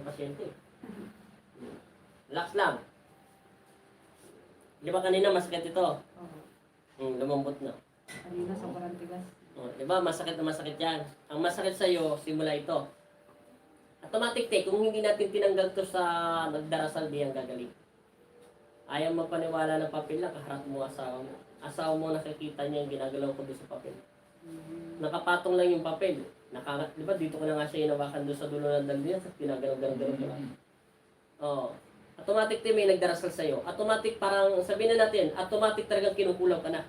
pasyente. Relax lang. Di ba kanina masakit ito? Oo. Lumambot na. Kanina sobrang tigas. Di ba masakit na masakit yan? Ang masakit sa'yo, simula ito. Automatic take, kung hindi natin tinanggal to sa nagdarasal, di ang gagaling. Ayaw magpaniwala ng papel lang, kaharap mo asawa mo. Asawa mo nakikita niya yung ginagalaw ko doon sa papel. Nakapatong lang yung papel. Di ba dito ko na nga siya inawakan doon sa dulo ng daldiyan at ginagalaw-galaw ko lang. Oo. Automatic team may nagdarasal sa'yo. Automatic parang, sabihin na natin, automatic talagang kinukulang ka na.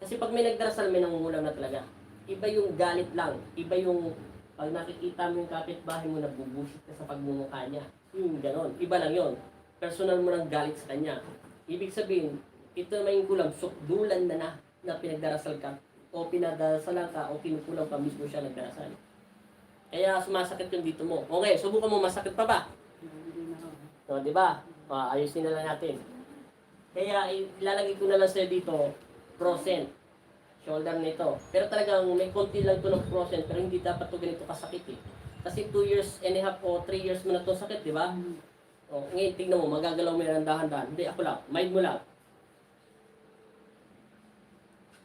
Kasi pag may nagdarasal, may nangungulang na talaga. Iba yung galit lang. Iba yung, pag nakikita mo yung kapitbahay mo, nagbubusit ka sa pagmumukha niya. Yung ganon. Iba lang yon. Personal mo ng galit sa kanya. Ibig sabihin, ito may kulang, sukdulan na pinagdarasal ka. O pinadarasalan ka, o kinukulang pa mismo siya nagdarasal. Kaya sumasakit yung dito mo. Okay, subukan mo, masakit pa ba? Hindi na ako. So, di ba? Ayusin na lang natin. Kaya ilalagay ko na lang sa'yo dito, frozen. Shoulder nito. Pero talagang may konti lang to ng frozen, pero hindi dapat to ganito kasakit eh. Kasi 2 years and a half o 3 years mo na to sakit, di ba? O, ngayon, tignan mo, magagalaw mo yan dahan-dahan. Hindi, ako lang. Mind mo lang.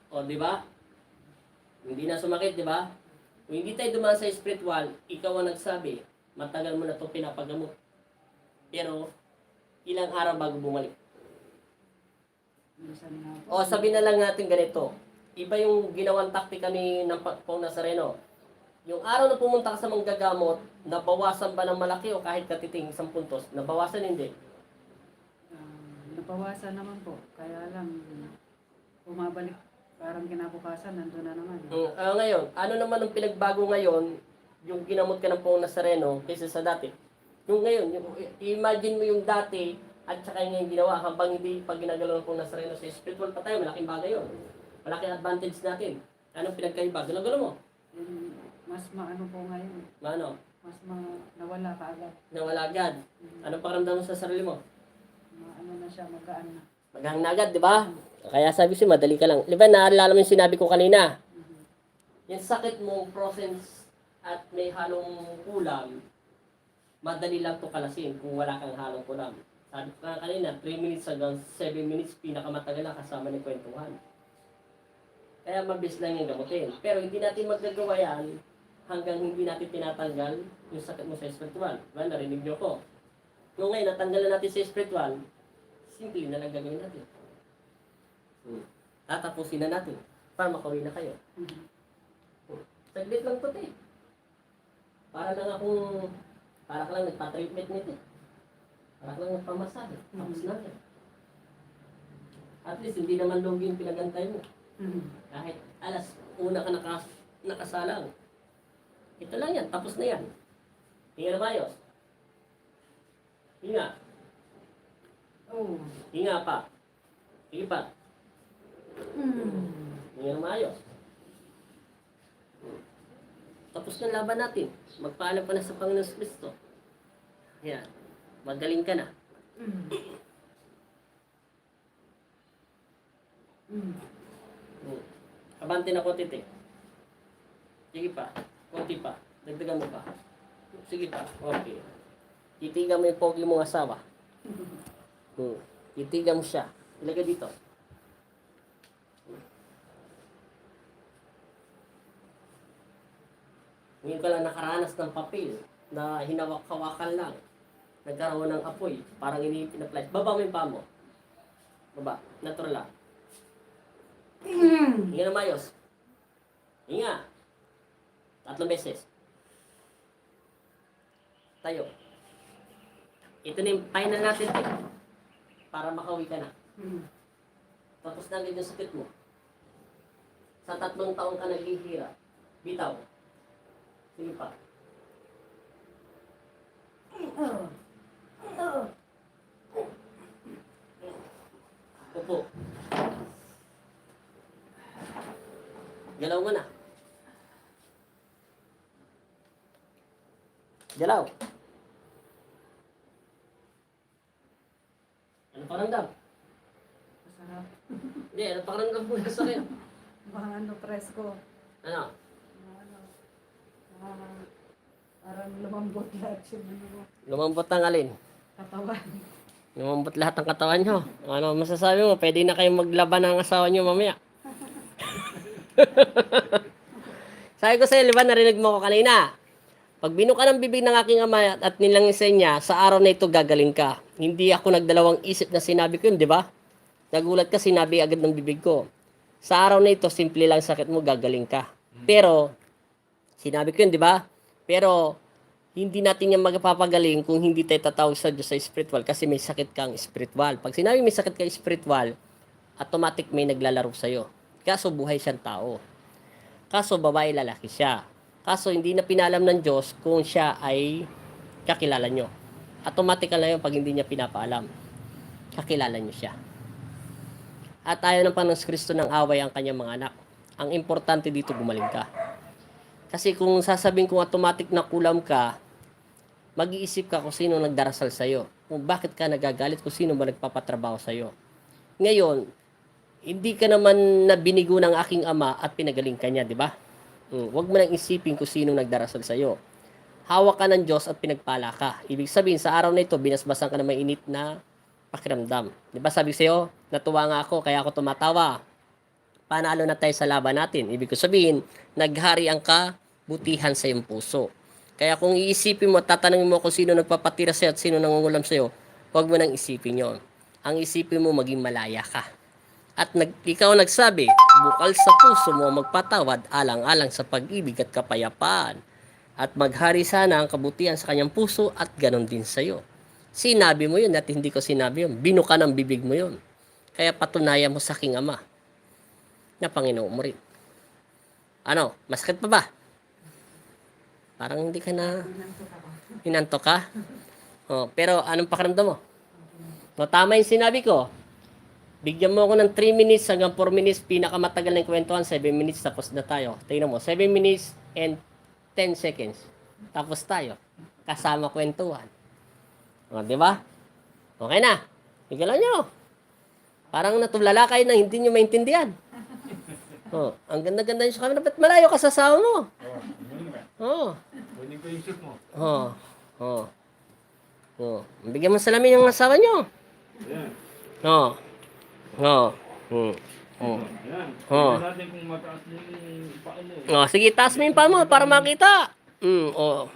O, di ba? Hindi na sumakit, di ba? Kung hindi tayo dumaan sa spiritual, ikaw ang nagsabi, matagal mo na to pinapagamot. Pero, ilang araw bago bumalik. Minsan na ako. O, sabi na lang natin ganito. Iba yung ginawang taktika ni ng Pong Nazareno. Yung araw na pumunta ka sa manggagamot, nabawasan ba ng malaki o kahit katiting 10 puntos? Nabawasan hindi. Nabawasan naman po. Kaya lang, bumabalik. Parang kinabukasan, nandun na naman. Ngayon, ano naman ang pinagbago ngayon, yung ginamot ka ng Pong Nazareno kaysa sa dati? Yung ngayon, imagine mo yung dati at saka yung ginawa habang hindi pag ginagalaw ng Pong Nazareno sa spiritual pa tayo, malaking bagay yun. Malaking advantage natin. Anong pinagkaiba? Galaw-galaw mo. Mas maano po ngayon. Ano? Mas nawala ka agad. Nawala agad. Anong pakiramdam mo sa sarili mo? Maano na siya, magaan na. Maghang na agad, di ba? Kaya sabi ko madali ka lang. Di ba, naalala mo yung sinabi ko kanina? Yung sakit mo, process at may halong kulam, madali lang to kalasin kung wala kang halong kulam. Sabi ko kanina, 3 minutes hanggang 7 minutes, pinakamatagal na kasama ng kwentuhan. Kaya mabilis lang yung gamutin. Pero hindi natin magagawa yan hanggang hindi natin tinatanggal yung sakit mo sa spiritual. Diba, narinig niyo ko. Kung ngayon, natanggal na natin sa spiritual, simple na lang gagawin natin. Tatapusin na natin para makauwi na kayo. Saglit lang to, te. Para ka lang nagpa-treatment nito. Para ka lang nagpamasahe. Tapos na yan. At least, hindi naman lugi yung pinagantay mo. Kahit alas una ka nakasalang. Ito lang yan, tapos na yan. Hinga na maayos. Hinga. Oh. Hinga pa. Sige pa. Hinga na maayos. Tapos na laban natin. Magpaalam ka na sa Panginoon Kristo. Yan. Magaling ka na. Abante na konti, te. Sige pa. Konti pa. Dagdagan mo pa. Sige pa. Okay. Titigan mo yung pogi mong asawa. Titigan mo siya. Ilagay dito. Ngayon ka lang nakaranas ng papel na hinawak-hawakan lang. Nagkaroon ng apoy. Parang pinaplight. Baba mo yung paa mo. Baba. Natural lang. Hinga na mayos. Hinga. 3 beses. Tayo. Ito na yung final natin. Para makauwi ka na. Tapos na yung sakit mo. Sa 3 taon ka naghihirap. Bitaw. Sige pa. Upo. Galaw mo na. Galaw. Ano pakiramdam? Masarap. Hindi, ano pakiramdam mo sa akin? Mga presko. Ano? Parang lumambot lahat yung ano ko, Lumambot ang alin? katawan. Lumambot lahat ng katawan nyo. Ano masasabi mo? Pwede na kayong maglaban ng asawa nyo mamaya. Sabi ko sa'yo, di ba, narinig mo ko kanina. Pag binuka ng bibig ng aking ama at nilangisen niya, sa araw na ito gagaling ka. Hindi ako nagdalawang isip na sinabi ko yun, di ba? Nagulat ka, sinabi agad ng bibig ko. Sa araw na ito, simple lang sakit mo, gagaling ka. Pero, sinabi ko yun, di ba? Pero, hindi natin yan magpapagaling kung hindi tayo tatawag sa Diyos sa spiritual kasi may sakit kang spiritual. Pag sinabi may sakit kang spiritual, automatic may naglalaro sa'yo. Kaso buhay siyang tao. Kaso babae lalaki siya. Kaso hindi na pinalam ng Diyos kung siya ay kakilala nyo. Automatic na yun pag hindi niya pinapaalam. Kakilala nyo siya. At ayaw ng Panginoon Kristo ng away ang kanyang mga anak. Ang importante dito gumaling ka. Kasi kung sasabihin kong automatic na kulam ka, mag-iisip ka kung sino nagdarasal sa'yo. Kung bakit ka nagagalit, kung sino ba nagpapatrabaho sa'yo. Ngayon, hindi ka naman na binigo ng aking ama at pinagaling ka niya, di ba? Huwag mo nang isipin kung sino nagdarasal sa'yo. Hawak ka ng Diyos at pinagpala ka. Ibig sabihin, sa araw na ito, binasbasan ka na may init na pakiramdam. Di ba sabi sa'yo, natuwa nga ako, kaya ako tumatawa. Panalo na tayo sa laban natin. Ibig sabihin, naghari ang kabutihan sa iyong puso. Kaya kung iisipin mo at tatanungin mo kung sino nagpapatira sa'yo at sino nangungulam sa'yo, huwag mo nang isipin yon. Ang isipin mo, maging malaya ka. At ikaw nagsabi, bukal sa puso mo magpatawad alang-alang sa pag-ibig at kapayapaan. At maghari sana ang kabutihan sa kanyang puso at ganon din sa iyo. Sinabi mo yun at hindi ko sinabi yun. Binuka ng bibig mo yun. Kaya patunayan mo sa aking ama na Panginoon mo rin. Ano, masakit pa ba? Parang hindi ka na hinantok ka? Oh, pero anong pakiramdam mo? No, tama yung sinabi ko. Bigyan mo ako ng 3 minutes hanggang 4 minutes, pinakamatagal ng kwentuhan, 7 minutes, tapos na tayo. Tingnan mo, 7 minutes and 10 seconds. Tapos tayo. Kasama kwentuhan. O, di ba? Okay na. Tignan nyo. Parang natulala kayo na hindi nyo maintindihan. O, ang ganda-ganda nyo sa camera. Ba't malayo ka sa asawa mo? Oo. Pwede ko isip mo. Oo. Oo. Oo. Bigyan mo salamin yung asawa nyo. Ayan. Oo. Oo. Oo. Ayan. Oh. Tignan natin kung mataas din yung paa mo. Oh, sige, taas mo yung paa mo para makita. Oh.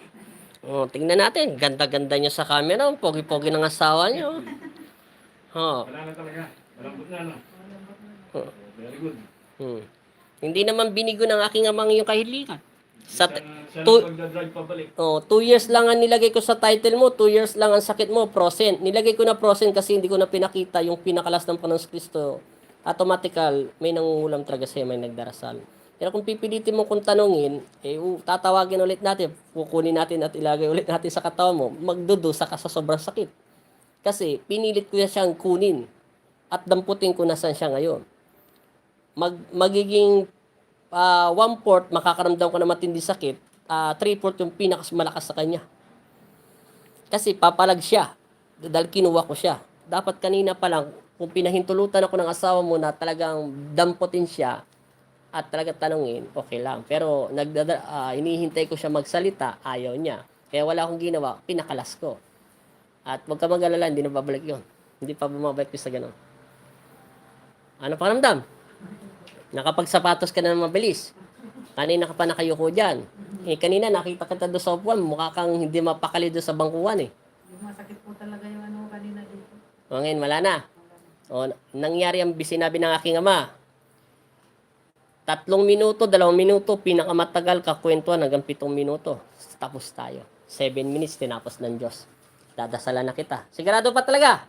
Oh, tingnan natin. Ganda-ganda niyo sa camera. Ang pogi-pogi ng asawa niyo. Oh. Wala na talaga. Malambot na, no? Oh. Very good. Hindi naman binigo ng aking amang yung kahilingan. Siya tu- na pagdadrive pabalik. 2 years lang ang nilagay ko sa title mo. 2 years lang ang sakit mo. Prosent. Nilagay ko na prosent kasi hindi ko na pinakita yung pinakalas ng Panginoon Kristo. Automatical, may nangungulam talaga sa'yo, may nagdarasal. Pero kung pipilitin mo kung tanungin, tatawagin ulit natin, kukunin natin at ilagay ulit natin sa katawan mo, magdudusa ka sa sobrang sakit. Kasi pinilit ko na siyang kunin at damputin ko na saan siya ngayon. Magiging 1/4 makakaramdam ko na matindi sakit, 3/4 yung pinakamalakas sa kanya. Kasi papalag siya dahil kinuha ko siya. Dapat kanina pa lang, kung pinahintulutan ako ng asawa mo na talagang damputin siya at talaga tanungin, okay lang. Pero hinihintay ko siya magsalita, ayaw niya. Kaya wala akong ginawa, pinakalas ko. At huwag ka mag-alala, hindi na babalik yun. Hindi pa bumabalik yun sa ganun. Ano pakiramdam? Nakapagsapatos ka na ng mabilis. Kanina ka pa nakayuko dyan. Kanina nakita ka doon sa upuan, mukha kang hindi mapakali doon sa bangkuan eh. Yung masakit po talaga yung ano kanina dito. O ngayon, wala na. O, nangyari ang sinabi ng aking ama. 3 minuto, 2 minuto, pinakamatagal kakwentuhan hanggang 7 minuto. Tapos tayo. 7 minutes, tinapos ng Diyos. Dadasalan na kita. Sigurado pa talaga.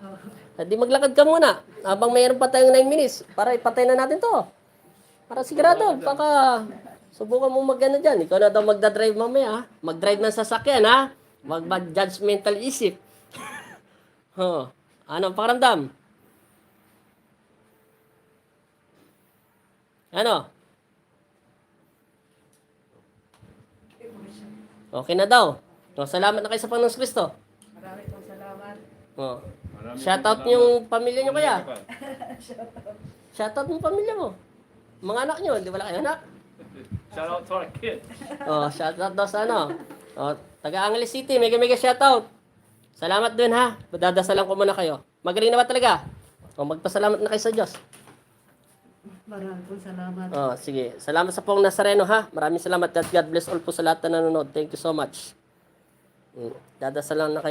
Hindi maglakad ka muna. Habang mayroon pa tayong 9 minutes, para ipatay na natin to. Para sigurado, baka subukan mo mag-ano dyan. Ikaw na daw magdadrive mamaya, ha? Mag-drive ng sasakyan, ha? Mag-judgmental isip. Anong pakiramdam? Ano? Okay na daw. Salamat na kayo sa Panginoon Kristo. Marami pong salamat. Shoutout yung pamilya nyo kaya. Shoutout yung pamilya mo. Mga anak nyo, hindi wala kayo anak? Shout out to our kid. Shoutout daw sa ano. O, taga Angeles City, mega mega shoutout. Salamat dun ha. Dadasalan ko muna kayo. Magaling na ba talaga? O, magpasalamat na kayo sa Diyos. Maraming po salamat. Oh, sige. Salamat sa Pong Nazareno ha. Maraming salamat at God bless all po sa lahat na nanonood. Thank you so much. Dadasalan na kayo.